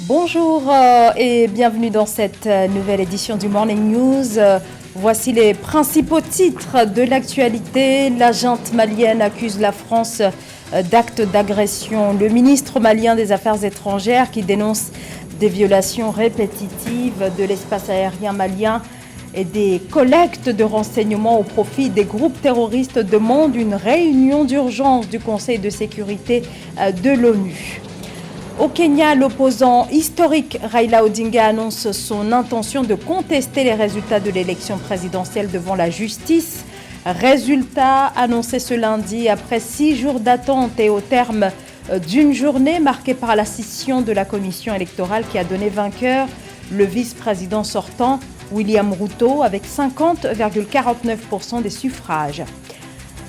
Bonjour et bienvenue dans cette nouvelle édition du Morning News. Voici les principaux titres de l'actualité. La junte malienne accuse la France d'actes d'agression. Le ministre malien des Affaires étrangères qui dénonce des violations répétitives de l'espace aérien malien et des collectes de renseignements au profit des groupes terroristes demandent une réunion d'urgence du Conseil de sécurité de l'ONU. Au Kenya, l'opposant historique Raila Odinga annonce son intention de contester les résultats de l'élection présidentielle devant la justice. Résultat annoncé ce lundi après 6 jours d'attente et au terme d'une journée marquée par la scission de la commission électorale qui a donné vainqueur le vice-président sortant William Ruto avec 50,49% des suffrages.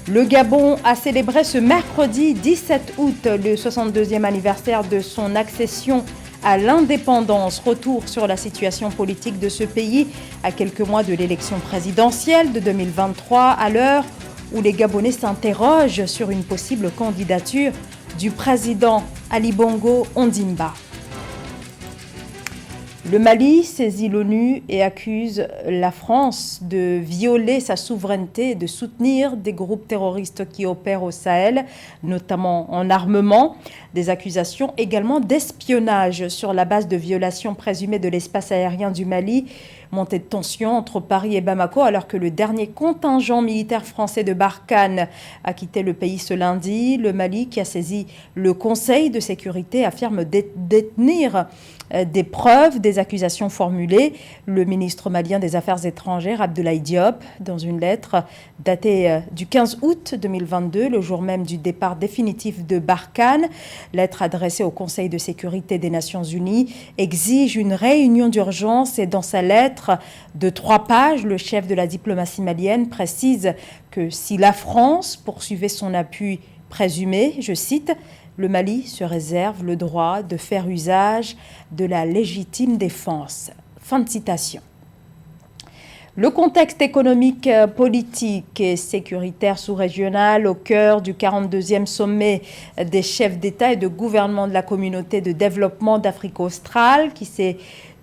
Le Gabon a célébré ce mercredi 17 août le 62e anniversaire de son accession à l'indépendance. Retour sur la situation politique de ce pays à quelques mois de l'élection présidentielle de 2023, à l'heure où les Gabonais s'interrogent sur une possible candidature du président Ali Bongo Ondimba. Le Mali saisit l'ONU et accuse la France de violer sa souveraineté et de soutenir des groupes terroristes qui opèrent au Sahel, notamment en armement. Des accusations également d'espionnage sur la base de violations présumées de l'espace aérien du Mali. Montée de tension entre Paris et Bamako alors que le dernier contingent militaire français de Barkhane a quitté le pays ce lundi. Le Mali, qui a saisi le Conseil de sécurité, affirme détenir des preuves des accusations formulées. Le ministre malien des Affaires étrangères, Abdoulaye Diop, dans une lettre datée du 15 août 2022, le jour même du départ définitif de Barkhane, lettre adressée au Conseil de sécurité des Nations Unies, exige une réunion d'urgence et dans sa lettre de 3 pages, le chef de la diplomatie malienne précise que si la France poursuivait son appui présumé, je cite, le Mali se réserve le droit de faire usage de la légitime défense. Fin de citation. Le contexte économique, politique et sécuritaire sous-régional au cœur du 42e sommet des chefs d'État et de gouvernement de la communauté de développement d'Afrique australe qui s'est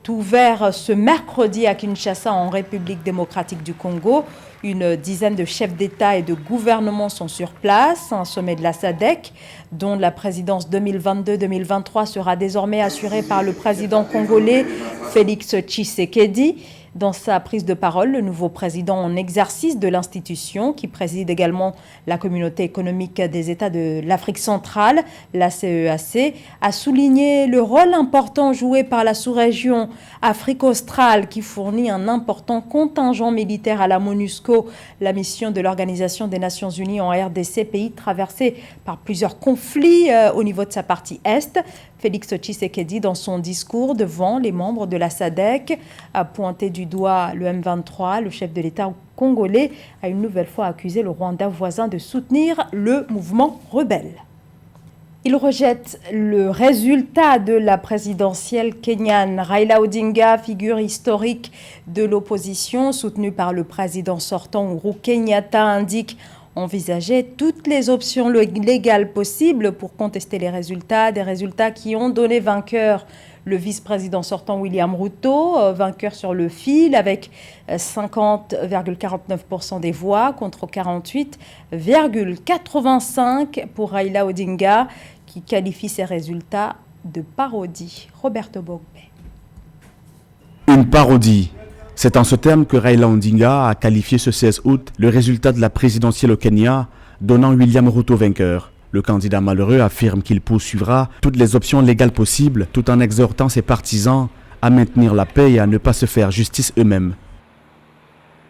ouvert ce mercredi à Kinshasa en République démocratique du Congo. Une dizaine de chefs d'État et de gouvernement sont sur place. Un sommet de la SADC, dont la présidence 2022-2023 sera désormais assurée par le président congolais Félix Tshisekedi. Dans sa prise de parole, le nouveau président en exercice de l'institution, qui préside également la communauté économique des États de l'Afrique centrale, la CEAC, a souligné le rôle important joué par la sous-région Afrique australe, qui fournit un important contingent militaire à la MONUSCO, la mission de l'Organisation des Nations Unies en RDC, pays traversé par plusieurs conflits au niveau de sa partie Est. Félix Tshisekedi, dans son discours devant les membres de la SADC, a pointé du doigt le M23. Le chef de l'État congolais a une nouvelle fois accusé le Rwanda voisin de soutenir le mouvement rebelle. Il rejette le résultat de la présidentielle kenyane. Raila Odinga, figure historique de l'opposition, soutenu par le président sortant Uhuru Kenyatta, indique envisager toutes les options légales possibles pour contester les résultats, des résultats qui ont donné vainqueur le vice-président sortant William Ruto, vainqueur sur le fil avec 50,49% des voix contre 48,85% pour Raila Odinga, qui qualifie ces résultats de parodie. Roberto Bogbe. Une parodie. C'est en ce terme que Raila Odinga a qualifié ce 16 août le résultat de la présidentielle au Kenya, donnant William Ruto vainqueur. Le candidat malheureux affirme qu'il poursuivra toutes les options légales possibles tout en exhortant ses partisans à maintenir la paix et à ne pas se faire justice eux-mêmes.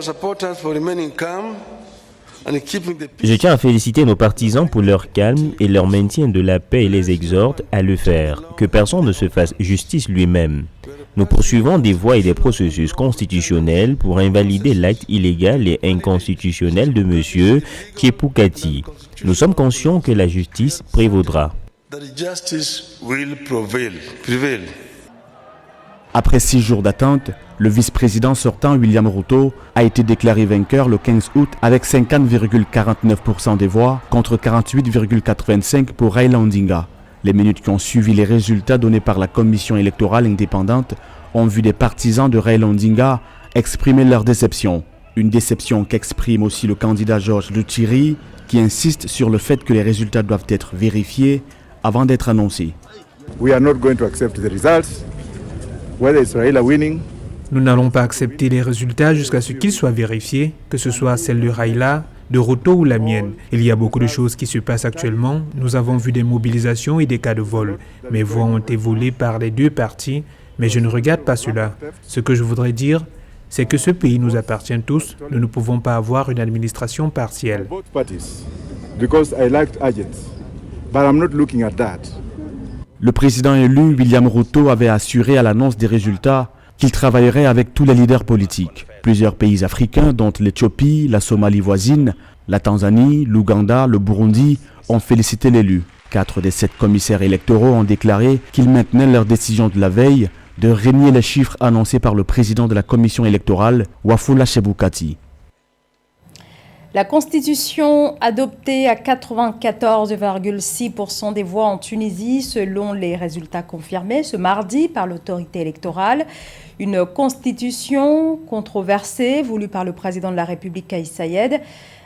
Je tiens à féliciter nos partisans pour leur calme et leur maintien de la paix et les exhorte à le faire. Que personne ne se fasse justice lui-même. Nous poursuivons des voies et des processus constitutionnels pour invalider l'acte illégal et inconstitutionnel de M. Chebukati. Nous sommes conscients que la justice prévaudra. Après 6 jours d'attente, le vice-président sortant William Ruto a été déclaré vainqueur le 15 août avec 50,49% des voix contre 48,85% pour Raila Odinga. Les minutes qui ont suivi les résultats donnés par la commission électorale indépendante ont vu des partisans de Raila Odinga exprimer leur déception. Une déception qu'exprime aussi le candidat Georges Lutchiri, qui insiste sur le fait que les résultats doivent être vérifiés avant d'être annoncés. We are not going to accept the results, whether it's Raila winning. Nous n'allons pas accepter les résultats jusqu'à ce qu'ils soient vérifiés, que ce soit celle de Raila, de Ruto ou la mienne. Il y a beaucoup de choses qui se passent actuellement. Nous avons vu des mobilisations et des cas de vol. Mes voix ont été volées par les deux partis, mais je ne regarde pas cela. Ce que je voudrais dire, c'est que ce pays nous appartient tous. Nous ne pouvons pas avoir une administration partielle. Le président élu, William Ruto, avait assuré à l'annonce des résultats qu'il travaillerait avec tous les leaders politiques. Plusieurs pays africains, dont l'Éthiopie, la Somalie voisine, la Tanzanie, l'Ouganda, le Burundi, ont félicité l'élu. 4 des 7 commissaires électoraux ont déclaré qu'ils maintenaient leur décision de la veille de renier les chiffres annoncés par le président de la commission électorale, Wafula Chebukati. La Constitution adoptée à 94,6% des voix en Tunisie, selon les résultats confirmés ce mardi par l'autorité électorale. Une constitution controversée, voulue par le président de la République, Kais Saied.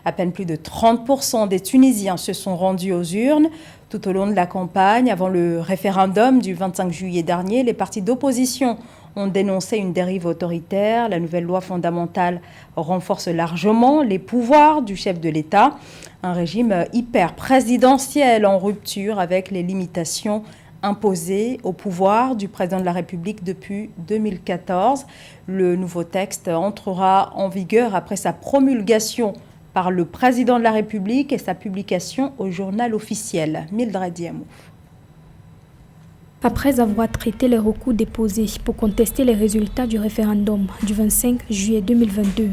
À peine plus de 30% des Tunisiens se sont rendus aux urnes. Tout au long de la campagne, avant le référendum du 25 juillet dernier, les partis d'opposition ont dénoncé une dérive autoritaire. La nouvelle loi fondamentale renforce largement les pouvoirs du chef de l'État. Un régime hyper présidentiel en rupture avec les limitations imposées au pouvoir du président de la République depuis 2014. Le nouveau texte entrera en vigueur après sa promulgation par le président de la République et sa publication au journal officiel. Mildred Diamou. Après avoir traité les recours déposés pour contester les résultats du référendum du 25 juillet 2022,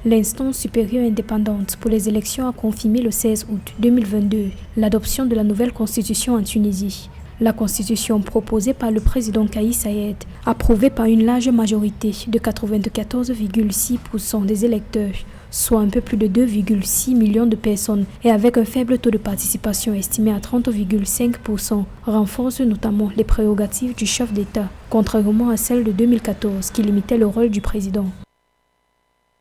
l'instance supérieure indépendante pour les élections a confirmé le 16 août 2022 l'adoption de la nouvelle constitution en Tunisie. La constitution proposée par le président Kais Saied, approuvée par une large majorité de 94,6% des électeurs, soit un peu plus de 2,6 millions de personnes et avec un faible taux de participation estimé à 30,5%, renforce notamment les prérogatives du chef d'État, contrairement à celle de 2014 qui limitait le rôle du président.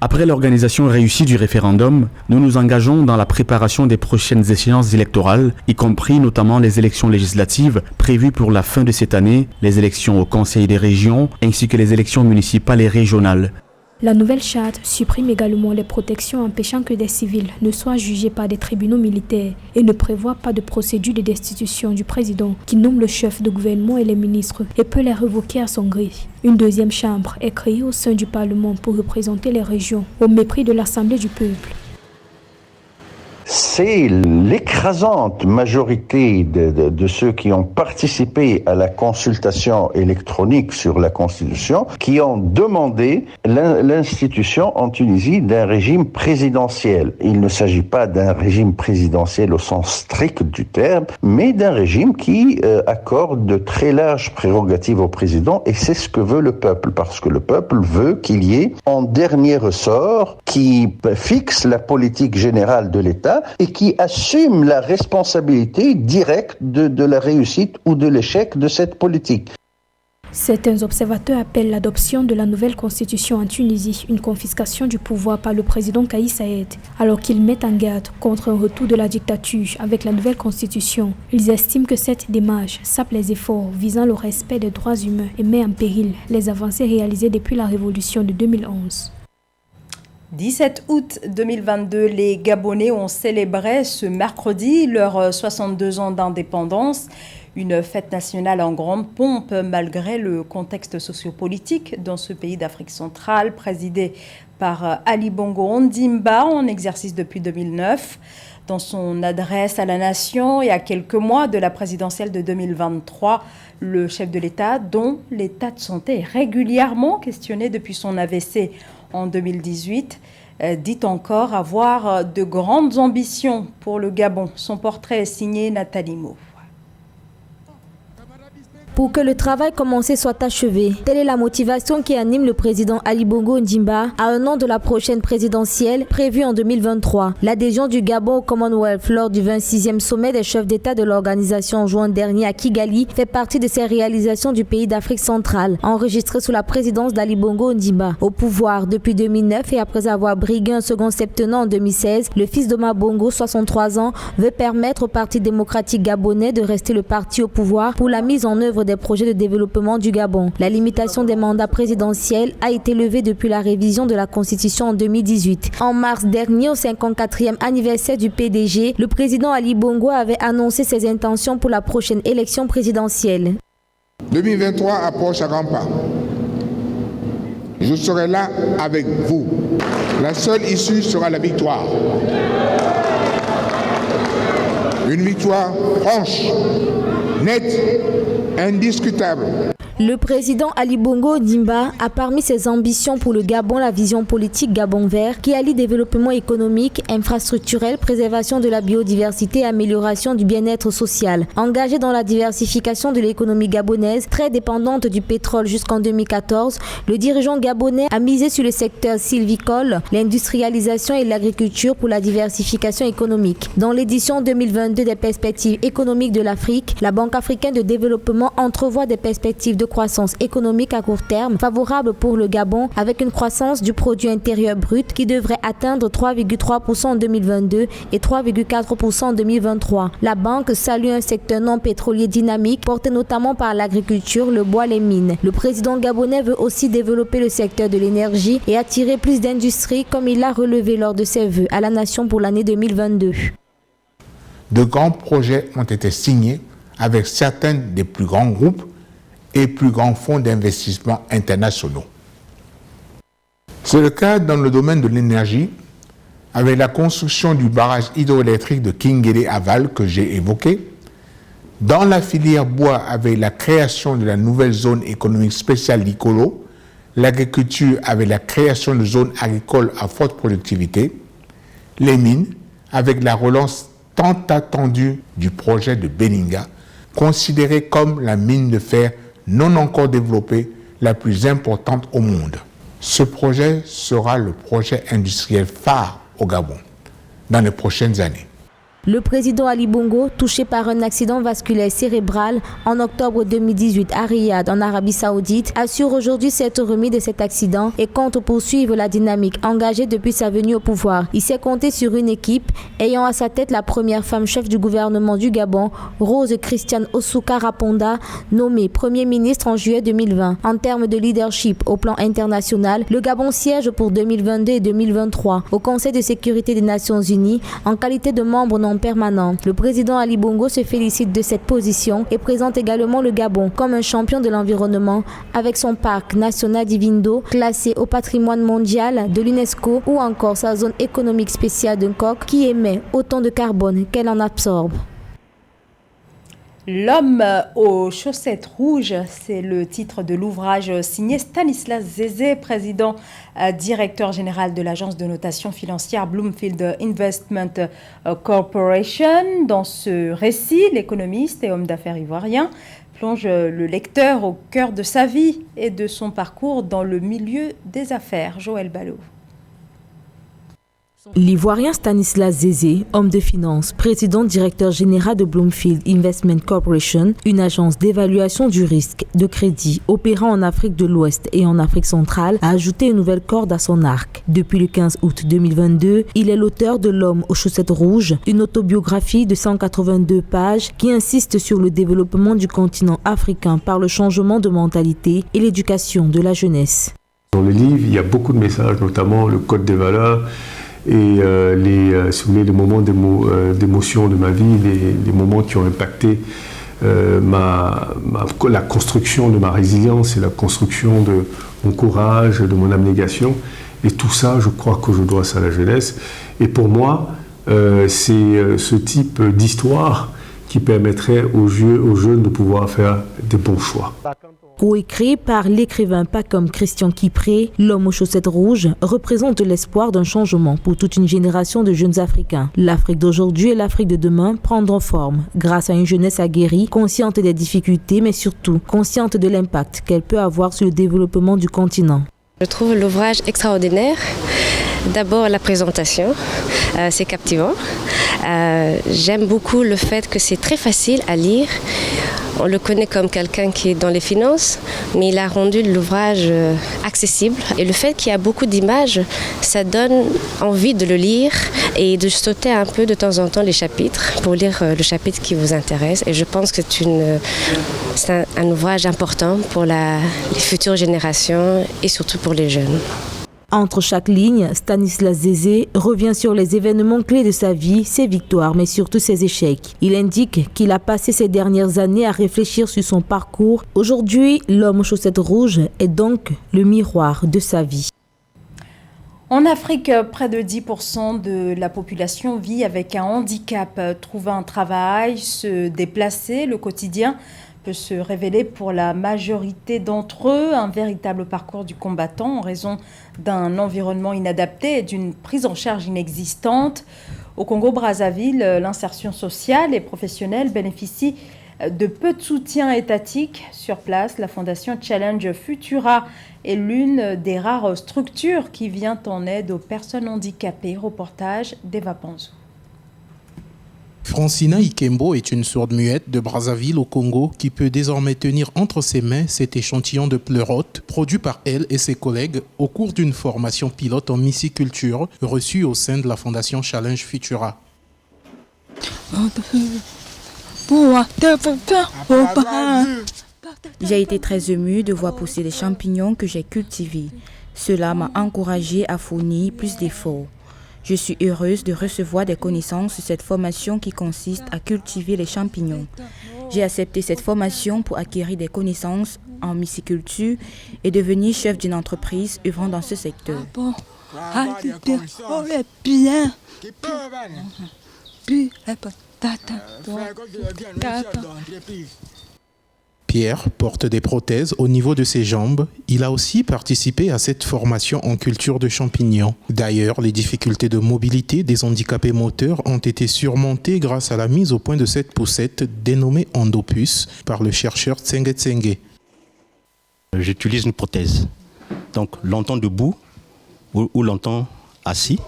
Après l'organisation réussie du référendum, nous nous engageons dans la préparation des prochaines échéances électorales, y compris notamment les élections législatives prévues pour la fin de cette année, les élections au Conseil des régions ainsi que les élections municipales et régionales. La nouvelle charte supprime également les protections empêchant que des civils ne soient jugés par des tribunaux militaires et ne prévoit pas de procédure de destitution du président qui nomme le chef de gouvernement et les ministres et peut les révoquer à son gré. Une deuxième chambre est créée au sein du Parlement pour représenter les régions au mépris de l'Assemblée du peuple. C'est l'écrasante majorité de ceux qui ont participé à la consultation électronique sur la Constitution qui ont demandé l'institution en Tunisie d'un régime présidentiel. Il ne s'agit pas d'un régime présidentiel au sens strict du terme, mais d'un régime qui accorde de très larges prérogatives au président et c'est ce que veut le peuple, parce que le peuple veut qu'il y ait un dernier ressort qui fixe la politique générale de l'État et qui assume la responsabilité directe de la réussite ou de l'échec de cette politique. Certains observateurs appellent l'adoption de la nouvelle constitution en Tunisie une confiscation du pouvoir par le président Kais Saied, alors qu'ils mettent en garde contre un retour de la dictature avec la nouvelle constitution. Ils estiment que cette démarche sape les efforts visant le respect des droits humains et met en péril les avancées réalisées depuis la révolution de 2011. 17 août 2022, les Gabonais ont célébré ce mercredi leurs 62 ans d'indépendance. Une fête nationale en grande pompe malgré le contexte sociopolitique dans ce pays d'Afrique centrale présidé par Ali Bongo Ondimba en exercice depuis 2009. Dans son adresse à la nation et à quelques mois de la présidentielle de 2023, le chef de l'État, dont l'état de santé est régulièrement questionné depuis son AVC en 2018, dit encore avoir de grandes ambitions pour le Gabon. Son portrait est signé Nathalie Mo. pour que le travail commencé soit achevé. Telle est la motivation qui anime le président Ali Bongo Ondimba à un an de la prochaine présidentielle prévue en 2023. L'adhésion du Gabon au Commonwealth lors du 26e sommet des chefs d'État de l'organisation en juin dernier à Kigali fait partie de ces réalisations du pays d'Afrique centrale, enregistrées sous la présidence d'Ali Bongo Ondimba. Au pouvoir depuis 2009 et après avoir brigué un second septennat en 2016, le fils d'Omar Bongo, 63 ans, veut permettre au Parti démocratique gabonais de rester le parti au pouvoir pour la mise en œuvre des projets de développement du Gabon. La limitation des mandats présidentiels a été levée depuis la révision de la Constitution en 2018. En mars dernier, au 54e anniversaire du PDG, le président Ali Bongo avait annoncé ses intentions pour la prochaine élection présidentielle. 2023 approche à grands pas. Je serai là avec vous. La seule issue sera la victoire. Une victoire franche, nette, indiscutable. Le président Ali Bongo Ondimba a parmi ses ambitions pour le Gabon la vision politique Gabon vert qui allie développement économique, infrastructurel, préservation de la biodiversité et amélioration du bien-être social. Engagé dans la diversification de l'économie gabonaise, très dépendante du pétrole jusqu'en 2014, le dirigeant gabonais a misé sur le secteur sylvicole, l'industrialisation et l'agriculture pour la diversification économique. Dans l'édition 2022 des perspectives économiques de l'Afrique, la Banque africaine de développement entrevoit des perspectives de croissance économique à court terme favorable pour le Gabon avec une croissance du produit intérieur brut qui devrait atteindre 3,3% en 2022 et 3,4% en 2023. La banque salue un secteur non pétrolier dynamique porté notamment par l'agriculture, le bois, les mines. Le président gabonais veut aussi développer le secteur de l'énergie et attirer plus d'industries comme il l'a relevé lors de ses vœux à la nation pour l'année 2022. De grands projets ont été signés avec certains des plus grands groupes et plus grands fonds d'investissement internationaux. C'est le cas dans le domaine de l'énergie, avec la construction du barrage hydroélectrique de Kingele-Aval que j'ai évoqué, dans la filière bois avec la création de la nouvelle zone économique spéciale d'Ikolo, l'agriculture avec la création de zones agricoles à forte productivité, les mines avec la relance tant attendue du projet de Belinga, considéré comme la mine de fer non encore développée, la plus importante au monde. Ce projet sera le projet industriel phare au Gabon dans les prochaines années. Le président Ali Bongo, touché par un accident vasculaire cérébral en octobre 2018 à Riyad, en Arabie Saoudite, assure aujourd'hui s'être remis de cet accident et compte poursuivre la dynamique engagée depuis sa venue au pouvoir. Il s'est compté sur une équipe ayant à sa tête la première femme chef du gouvernement du Gabon, Rose Christiane Osuka Raponda, nommée Premier ministre en juillet 2020. En termes de leadership au plan international, le Gabon siège pour 2022 et 2023 au Conseil de sécurité des Nations Unies en qualité de membre non permanent. Le président Ali Bongo se félicite de cette position et présente également le Gabon comme un champion de l'environnement avec son parc national d'Ivindo classé au patrimoine mondial de l'UNESCO ou encore sa zone économique spéciale de Nkok qui émet autant de carbone qu'elle en absorbe. L'homme aux chaussettes rouges, c'est le titre de l'ouvrage signé Stanislas Zézé, président directeur général de l'agence de notation financière Bloomfield Investment Corporation. Dans ce récit, l'économiste et homme d'affaires ivoirien plonge le lecteur au cœur de sa vie et de son parcours dans le milieu des affaires. Joël Ballot. L'Ivoirien Stanislas Zézé, homme de finance, président directeur général de Bloomfield Investment Corporation, une agence d'évaluation du risque de crédit opérant en Afrique de l'Ouest et en Afrique centrale, a ajouté une nouvelle corde à son arc. Depuis le 15 août 2022, il est l'auteur de L'homme aux chaussettes rouges, une autobiographie de 182 pages qui insiste sur le développement du continent africain par le changement de mentalité et l'éducation de la jeunesse. Dans le livre, il y a beaucoup de messages, notamment le code des valeurs, et si vous voulez, les moments d'émotion de ma vie, les moments qui ont impacté la construction de ma résilience et la construction de mon courage, de mon abnégation. Et tout ça, je crois que je dois ça à la jeunesse. Et pour moi, c'est ce type d'histoire qui permettrait aux jeunes de pouvoir faire des bons choix. Coécrit par l'écrivain Pacom Christian Kipré, L'homme aux chaussettes rouges représente l'espoir d'un changement pour toute une génération de jeunes Africains. L'Afrique d'aujourd'hui et l'Afrique de demain prendront forme grâce à une jeunesse aguerrie, consciente des difficultés, mais surtout consciente de l'impact qu'elle peut avoir sur le développement du continent. Je trouve l'ouvrage extraordinaire. D'abord la présentation, c'est captivant. J'aime beaucoup le fait que c'est très facile à lire. On le connaît comme quelqu'un qui est dans les finances, mais il a rendu l'ouvrage accessible. Et le fait qu'il y a beaucoup d'images, ça donne envie de le lire et de sauter un peu de temps en temps les chapitres pour lire le chapitre qui vous intéresse. Et je pense que c'est un ouvrage important pour les futures générations et surtout pour les jeunes. Entre chaque ligne, Stanislas Zézé revient sur les événements clés de sa vie, ses victoires, mais surtout ses échecs. Il indique qu'il a passé ces dernières années à réfléchir sur son parcours. Aujourd'hui, l'homme aux chaussettes rouges est donc le miroir de sa vie. En Afrique, près de 10% de la population vit avec un handicap. Trouver un travail, se déplacer, le quotidien peut se révéler pour la majorité d'entre eux un véritable parcours du combattant en raison d'un environnement inadapté et d'une prise en charge inexistante. Au Congo-Brazzaville, l'insertion sociale et professionnelle bénéficie de peu de soutien étatique. Sur place, la fondation Challenge Futura est l'une des rares structures qui vient en aide aux personnes handicapées. Reportage d'Eva Panzou. Francina Ikembo est une sourde muette de Brazzaville au Congo qui peut désormais tenir entre ses mains cet échantillon de pleurote produit par elle et ses collègues au cours d'une formation pilote en myciculture reçue au sein de la fondation Challenge Futura. J'ai été très émue de voir pousser les champignons que j'ai cultivés. Cela m'a encouragée à fournir plus d'efforts. Je suis heureuse de recevoir des connaissances sur cette formation qui consiste à cultiver les champignons. J'ai accepté cette formation pour acquérir des connaissances en myciculture et devenir chef d'une entreprise œuvrant dans ce secteur. Pierre porte des prothèses au niveau de ses jambes. Il a aussi participé à cette formation en culture de champignons. D'ailleurs, les difficultés de mobilité des handicapés moteurs ont été surmontées grâce à la mise au point de cette poussette dénommée Endopus par le chercheur Tsenge Tsenge. J'utilise une prothèse. Donc longtemps debout ou longtemps assis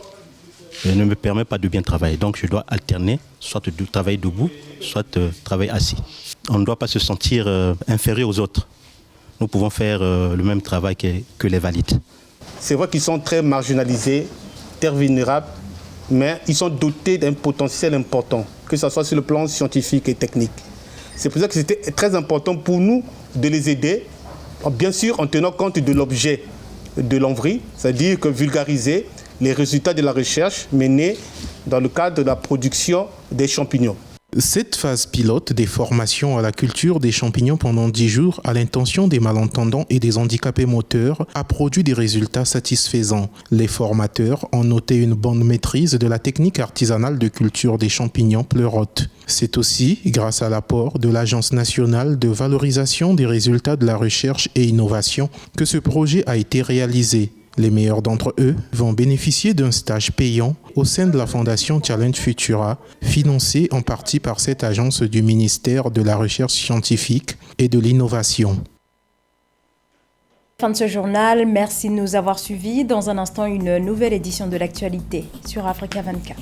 ne me permet pas de bien travailler. Donc je dois alterner, soit de travailler debout, soit travailler assis. On ne doit pas se sentir inférieur aux autres. Nous pouvons faire le même travail que les valides. C'est vrai qu'ils sont très marginalisés, très vulnérables, mais ils sont dotés d'un potentiel important, que ce soit sur le plan scientifique et technique. C'est pour ça que c'était très important pour nous de les aider, bien sûr en tenant compte de l'objet de l'ONVRI, c'est-à-dire que vulgariser les résultats de la recherche menée dans le cadre de la production des champignons. Cette phase pilote des formations à la culture des champignons pendant 10 jours à l'intention des malentendants et des handicapés moteurs a produit des résultats satisfaisants. Les formateurs ont noté une bonne maîtrise de la technique artisanale de culture des champignons pleurotes. C'est aussi grâce à l'apport de l'Agence nationale de valorisation des résultats de la recherche et innovation que ce projet a été réalisé. Les meilleurs d'entre eux vont bénéficier d'un stage payant au sein de la fondation Challenge Futura, financée en partie par cette agence du ministère de la Recherche scientifique et de l'Innovation. Fin de ce journal, merci de nous avoir suivis. Dans un instant, une nouvelle édition de l'actualité sur Africa 24.